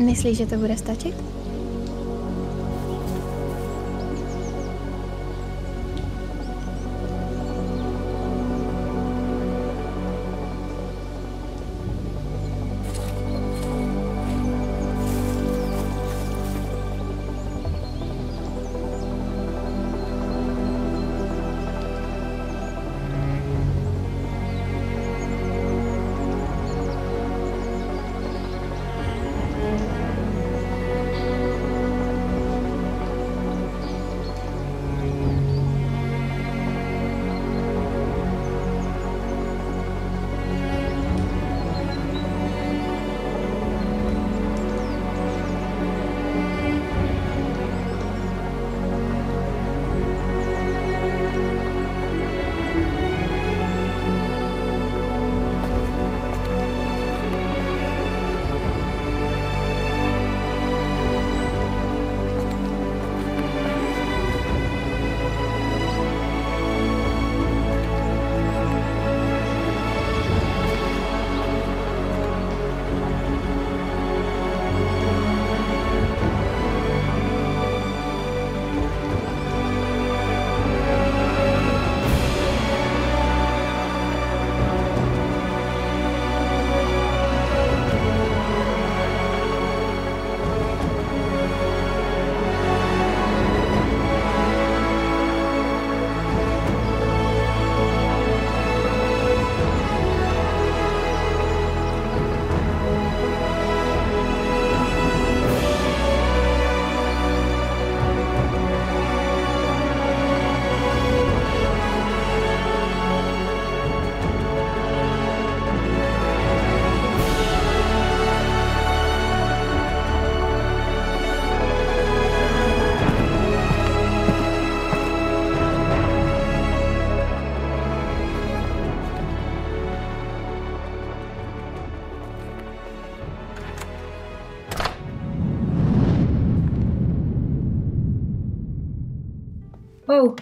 Myslíš, že to bude stačit?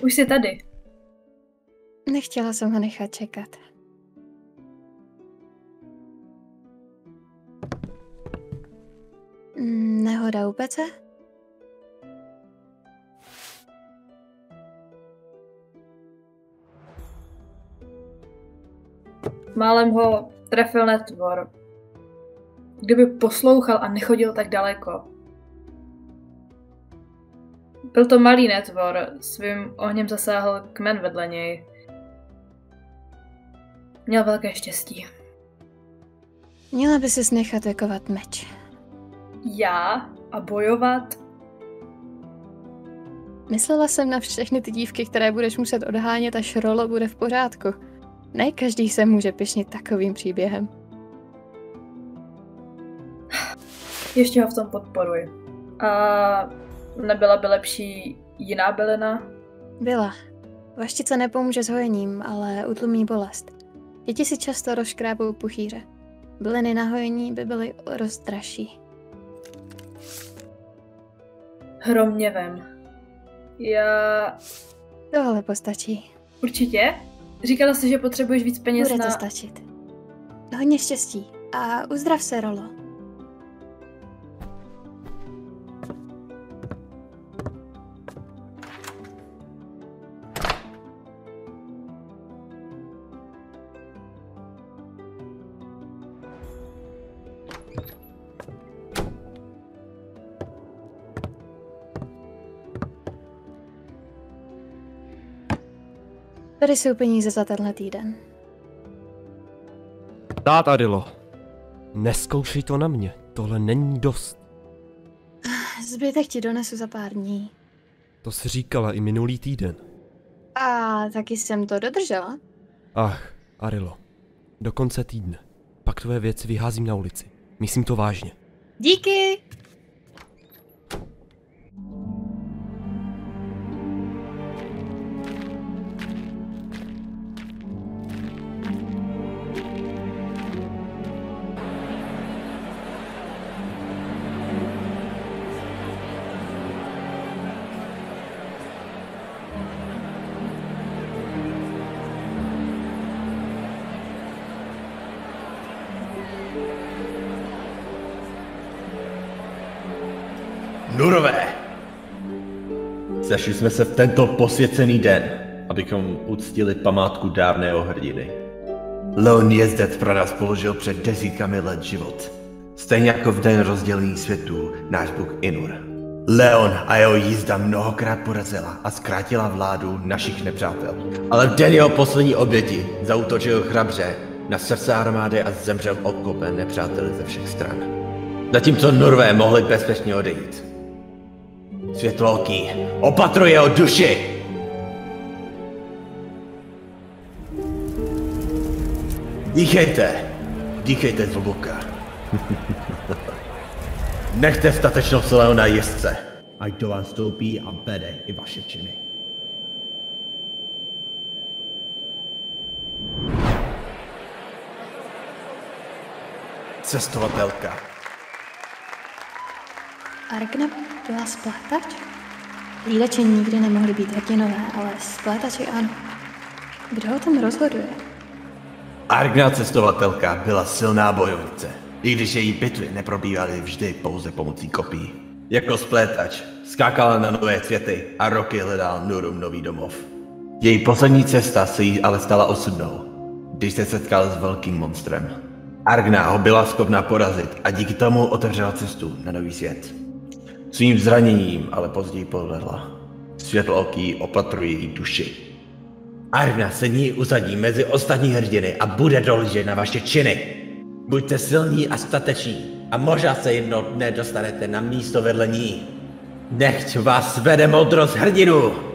Už jsi tady. Nechtěla jsem ho nechat čekat. Nehoda u pece? Málem ho trefil netvor. Kdyby poslouchal a nechodil tak daleko. Byl to malý netvor, svým ohněm zasáhl kmen vedle něj. Měl velké štěstí. Měla by ses nechat vykovat meč. Já? A bojovat? Myslela jsem na všechny ty dívky, které budeš muset odhánět, až Rollo bude v pořádku. Ne každý se může pyšnit takovým příběhem. Ještě ho v tom podporuji. A nebyla by lepší jiná bylina? Byla. Vaštice nepomůže s hojením, ale utlumí bolest. Děti si často rozškrábou puchýře. Byliny na hojení by byly rozdražší. Hrom mě vem. Já... Tohle postačí. Určitě? Říkala jsi, že potřebuješ víc peněz Bude na... to stačit. Hodně štěstí a uzdrav se, Rollo. Tady jsou peníze za tenhle týden. Tát, Arilo. Neskoušej to na mě. Tohle není dost. Zbytek ti donesu za pár dní. To jsi říkala i minulý týden. A taky jsem to dodržela. Ach, Arilo. Do konce týdne. Pak tvoje věci vyházím na ulici. Myslím to vážně. Díky! Nurové! Sešli jsme se v tento posvěcený den, abychom uctili památku dávného hrdiny. Leon Jezdec pro nás položil před desítkami let život. Stejně jako v den rozdělení světů náš bůh Inur. Leon a jeho jízda mnohokrát porazila a zkrátila vládu našich nepřátel. Ale v den jeho poslední oběti zaútočil chrabře na srdce armády a zemřel obklopen nepřáteli ze všech stran. Zatímco Norové mohli bezpečně odejít. Světlooký, opatruj jeho duši! Dýchejte zhluboka. Nechte statečnost Leona Jezdce, ať do vás stoupí a vede i vaše činy. Cestovatelka. Argna byla splétač? Hlídači nikdy nemohli být hrdinové, ale splétači ano. Kdo o tom rozhoduje? Argna cestovatelka byla silná bojovnice, i když její bitvy neprobíhaly vždy pouze pomocí kopí. Jako splétač skákala na nové světy a roky hledal Nurům nový domov. Její poslední cesta se jí ale stala osudnou, když se setkala s velkým monstrem. Argna ho byla schopná porazit a díky tomu otevřela cestu na nový svět. Svým zraněním ale později podlehla. Světlooký opatruje její duši. Argna se ní usadí mezi ostatní hrdiny a bude dohlížet na vaše činy. Buďte silní a stateční a možná se jedno dne dostanete na místo vedle ní. Nechť vás vede moudrost hrdinů!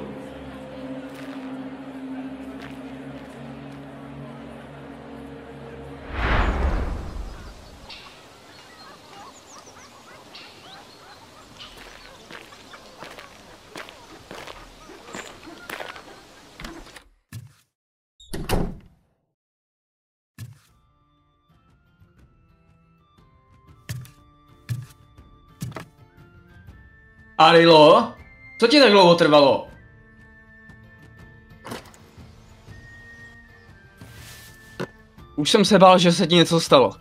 Arilo? Co ti tak dlouho trvalo? Už jsem se bál, že se ti něco stalo.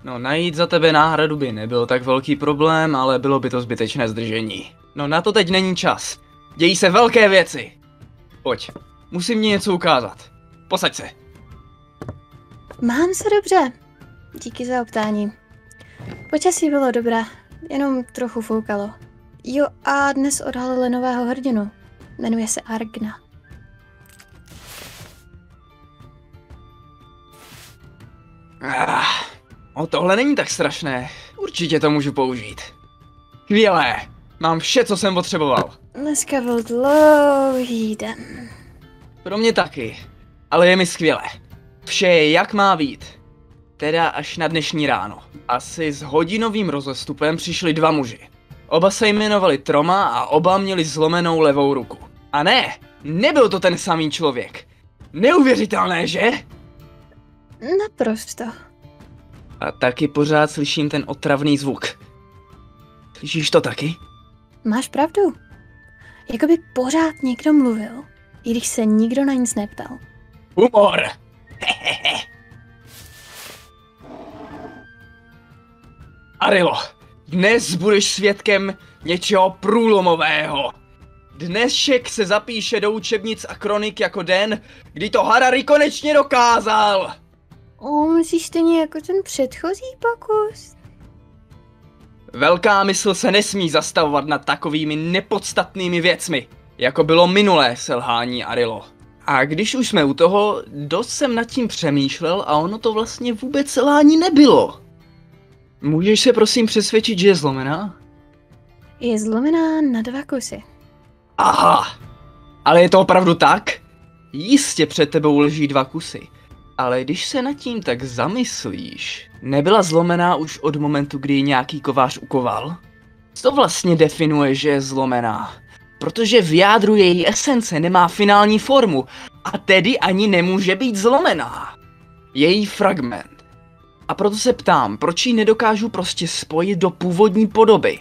No, najít za tebe náhradu by nebyl tak velký problém, ale bylo by to zbytečné zdržení. No, na to teď není čas. Dějí se velké věci. Pojď, musím ti něco ukázat. Posaď se. Mám se dobře. Díky za optání. Počasí bylo dobré, jenom trochu foukalo. Jo, a dnes odhalili nového hrdinu. Jmenuje se Argna. Tohle není tak strašné. Určitě to můžu použít. Skvělé. Mám vše, co jsem potřeboval. Dneska byl dlouhý den. Pro mě taky. Ale je mi skvělé. Vše je jak má být. Teda až na dnešní ráno. Asi s hodinovým rozestupem přišli dva muži. Oba se jmenovali Troma a oba měli zlomenou levou ruku. A ne, nebyl to ten samý člověk. Neuvěřitelné, že? Naprosto. A taky pořád slyším ten otravný zvuk. Slyšíš to taky? Máš pravdu. Jakoby pořád někdo mluvil, i když se nikdo na nic neptal. Humor! Arilo, dnes budeš svědkem něčeho průlomového. Dnešek se zapíše do učebnic a kronik jako den, kdy to Harari konečně dokázal. Myslíš stejně jako ten předchozí pokus? Velká mysl se nesmí zastavovat nad takovými nepodstatnými věcmi, jako bylo minulé selhání Arilo. A když už jsme u toho, dost jsem nad tím přemýšlel a ono to vlastně vůbec selhání nebylo. Můžeš se prosím přesvědčit, že je zlomená? Je zlomená na 2 kusy. Aha, ale je to opravdu tak? Jistě před tebou leží 2 kusy. Ale když se nad tím tak zamyslíš, nebyla zlomená už od momentu, kdy ji nějaký kovář ukoval? Co vlastně definuje, že je zlomená? Protože v jádru její esence nemá finální formu a tedy ani nemůže být zlomená. Její fragment. A proto se ptám, proč ji nedokážu prostě spojit do původní podoby?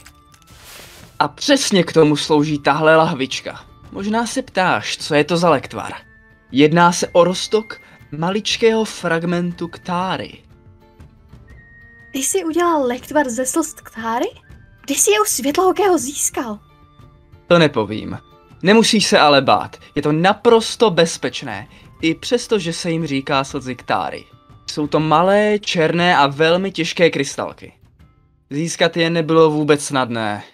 A přesně k tomu slouží tahle lahvička. Možná se ptáš, co je to za lektvar. Jedná se o roztok maličkého fragmentu ktáry. Ty jsi udělal lektvar ze slst ktáry? Kde jsi je u světlohokého získal? To nepovím. Nemusíš se ale bát, je to naprosto bezpečné, i přesto, že se jim říká slzy Ktáry. Jsou to malé, černé a velmi těžké krystalky. Získat je nebylo vůbec snadné.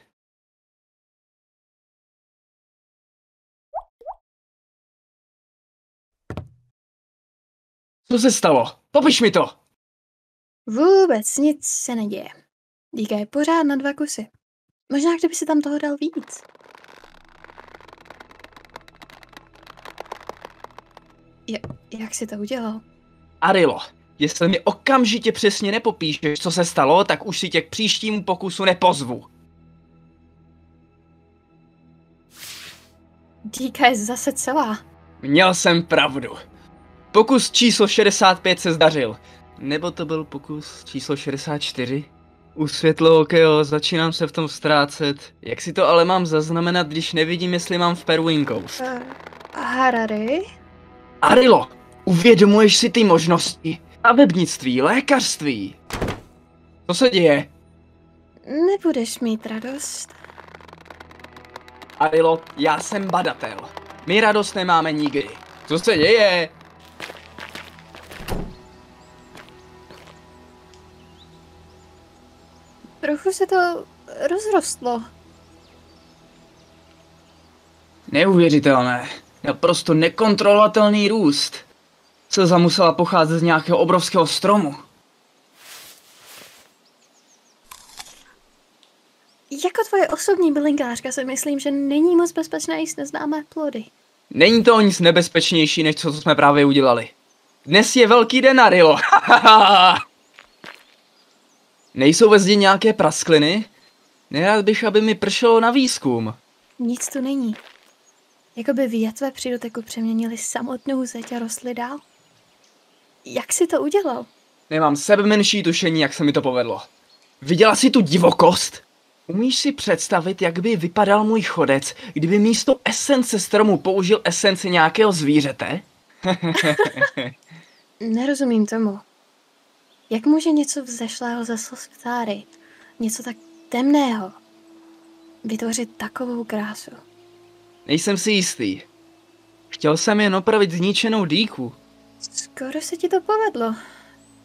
Co se stalo? Popiš mi to! Vůbec nic se neděje. Díka je pořád na 2 kusy. Možná, kdyby si tam toho dal víc. Jak jsi to udělal? Arilo, jestli mi okamžitě přesně nepopíšeš, co se stalo, tak už si tě k příštímu pokusu nepozvu. Díka je zase celá. Měl jsem pravdu. Pokus číslo 65 se zdařil. Nebo to byl pokus číslo 64? U světlookého začínám se v tom ztrácet. Jak si to ale mám zaznamenat, když nevidím, jestli mám v peru inkoust? Harary? Arilo, uvědomuješ si ty možnosti? Stavebnictví, lékařství. Co se děje? Nebudeš mít radost. Arilo, já jsem badatel. My radost nemáme nikdy. Co se děje? Trochu se to rozrostlo. Neuvěřitelné. Naprosto nekontrolovatelný růst. Slza musela pocházet z nějakého obrovského stromu. Jako tvoje osobní bylinkářka si myslím, že není moc bezpečné jíst neznámé plody. Není to o nic nebezpečnější, než co jsme právě udělali. Dnes je velký den, Arilo. Nejsou ve zdi nějaké praskliny? Nerad bych, aby mi pršelo na výzkum. Nic tu není. Jakoby větve při doteku přeměnili samotnou zeď a rostly dál. Jak jsi to udělal? Nemám sebemenší tušení, jak se mi to povedlo. Viděla jsi tu divokost? Umíš si představit, jak by vypadal můj chodec, kdyby místo esence stromu použil esenci nějakého zvířete? Nerozumím tomu. Jak může něco vzešlého ze slz Ktáry, něco tak temného, vytvořit takovou krásu? Nejsem si jistý. Chtěl jsem jen opravit zničenou dýku. Skoro se ti to povedlo.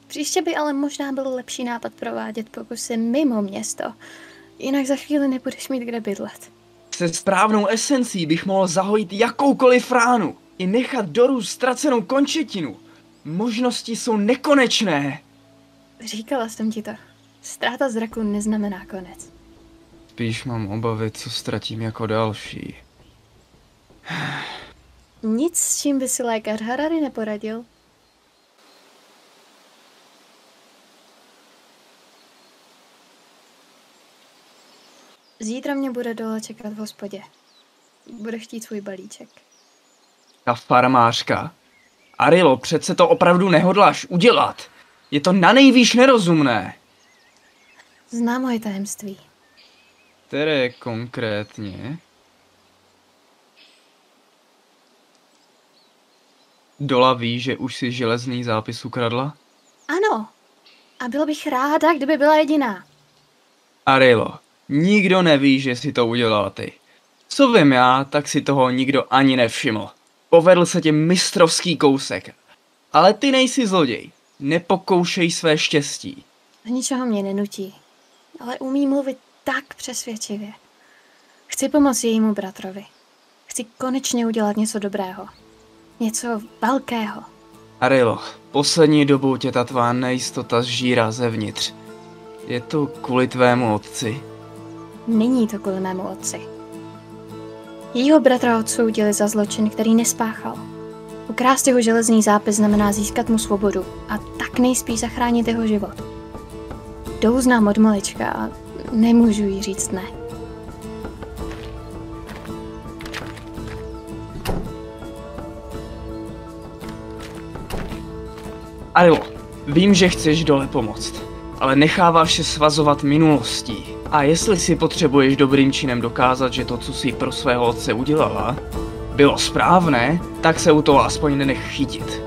Příště by ale možná byl lepší nápad provádět pokusy mimo město. Jinak za chvíli nebudeš mít kde bydlet. Se správnou esencí bych mohl zahojit jakoukoliv ránu i nechat dorůst ztracenou končetinu. Možnosti jsou nekonečné. Říkala jsem ti to. Ztráta zraku neznamená konec. Spíš mám obavy, co ztratím jako další. Nic, s čím by si lékař Harary neporadil. Zítra mě bude dole čekat v hospodě. Bude chtít svůj balíček. Ta farmářka? Arilo, přece to opravdu nehodláš udělat. Je to nanejvýš nerozumné. Zná moje tajemství. Které konkrétně? Dola ví, že už si železný zápis ukradla? Ano. A byla bych ráda, kdyby byla jediná. Arilo, nikdo neví, že si to udělala ty. Co vím já, tak si toho nikdo ani nevšiml. Povedl se ti mistrovský kousek. Ale ty nejsi zloděj. Nepokoušej své štěstí. Ničeho mě nenutí. Ale umí mluvit tak přesvědčivě. Chci pomoct jejímu bratrovi. Chci konečně udělat něco dobrého. Něco velkého. Arilo, poslední dobou tě ta tvá nejistota zžírá zevnitř. Je to kvůli tvému otci? Není to kvůli mému otci. Jejího bratra odsoudili za zločin, který nespáchal. Ukrást jeho železný zápis znamená získat mu svobodu a tak nejspíš zachránit jeho život. Dolu znám od malička a nemůžu jí říct ne. Arilo, vím, že chceš dole pomoct, ale necháváš se svazovat minulostí. A jestli si potřebuješ dobrým činem dokázat, že to, co jsi pro svého otce udělala, bylo správné, tak se u toho aspoň nenech chytit.